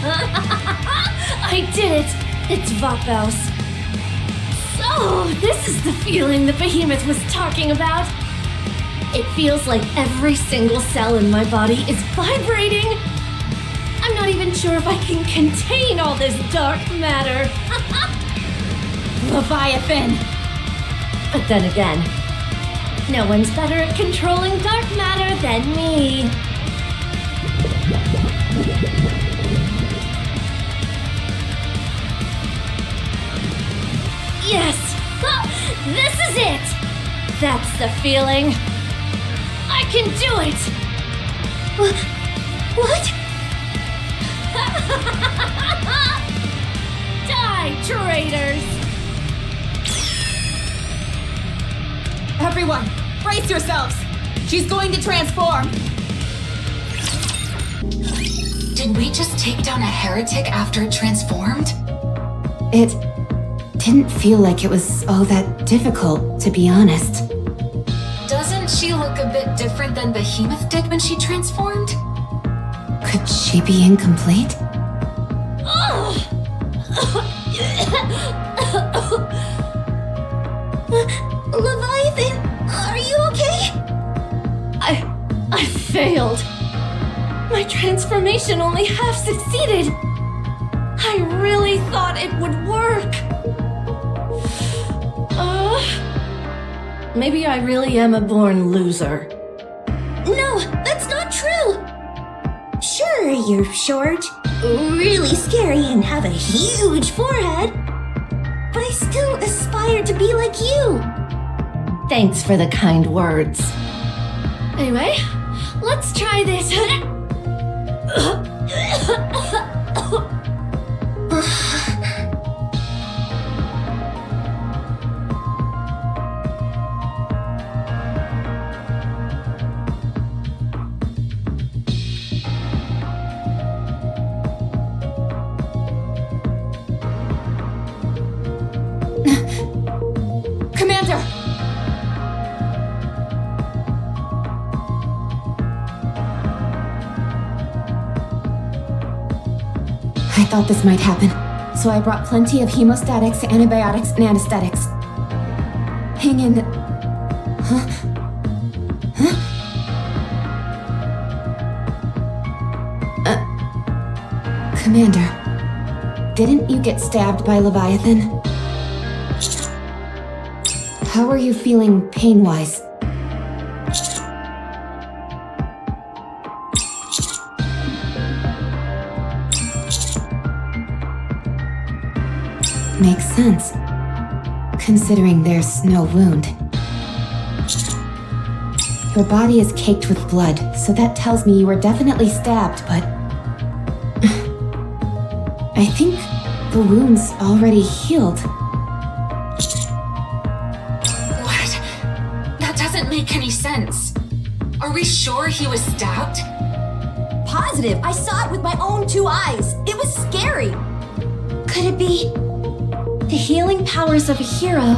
I did it! It's Vakos. So, this is the feeling the behemoth was talking about. It feels like every single cell in my body is vibrating. I'm not even sure if I can contain all this dark matter. Leviathan! But then again, No one's better at controlling dark matter than me. Yes! This is it! That's the feeling. I can do it! What? Die, traitors! Everyone, brace yourselves! She's going to transform! Did we just take down a heretic after it transformed? It didn't feel like it was all that difficult, to be honest. Doesn't she look a bit different than Behemoth did when she transformed? Could she be incomplete? Leviathan, are you okay? I failed. My transformation only half succeeded. I really thought it would work. Maybe I really am a born loser. No, that's not true. Sure, you're short, really scary, and have a huge forehead. But I still aspire to be like you. Thanks for the kind words. Anyway, let's try this. Commander! I thought this might happen, so I brought plenty of hemostatics, antibiotics, and anesthetics. Hang in. Huh? Commander, didn't you get stabbed by Leviathan? How are you feeling pain-wise? Makes sense, considering there's no wound. Your body is caked with blood, so that tells me you were definitely stabbed, but I think the wound's already healed. What? That doesn't make any sense. Are we sure he was stabbed? Positive. I saw it with my own 2 eyes. It was scary. Could it be the healing powers of a hero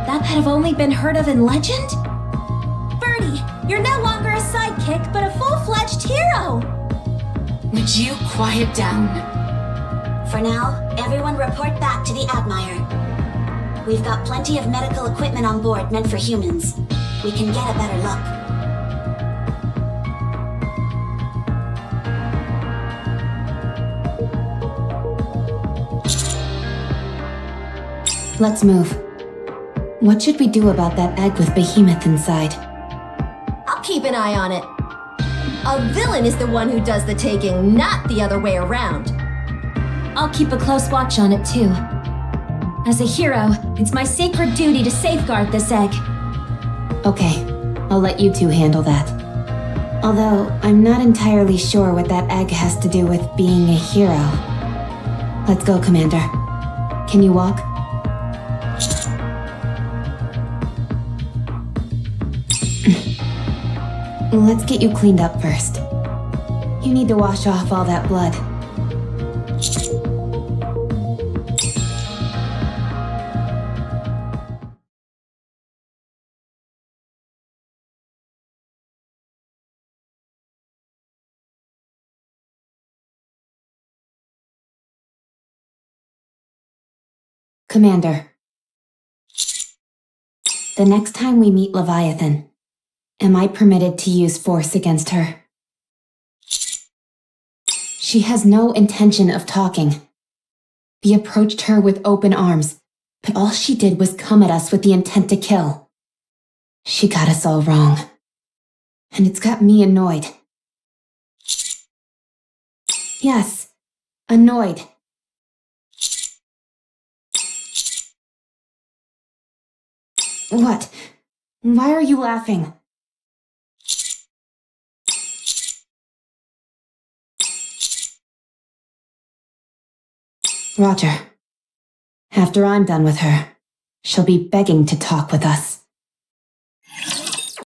that have only been heard of in legend? Birdie, you're no longer a sidekick, but a full-fledged hero. Would you quiet down? For now, everyone report back to the Admire. We've got plenty of medical equipment on board meant for humans. We can get a better look. Let's move. What should we do about that egg with Behemoth inside? I'll keep an eye on it. A villain is the one who does the taking, not the other way around. I'll keep a close watch on it too. As a hero, it's my sacred duty to safeguard this egg. Okay, I'll let you two handle that. Although, I'm not entirely sure what that egg has to do with being a hero. Let's go, Commander. Can you walk? Let's get you cleaned up first. You need to wash off all that blood. Commander, the next time we meet Leviathan, am I permitted to use force against her? She has no intention of talking. We approached her with open arms, but all she did was come at us with the intent to kill. She got us all wrong. And it's got me annoyed. Yes, annoyed. What? Why are you laughing? Roger. After I'm done with her, she'll be begging to talk with us.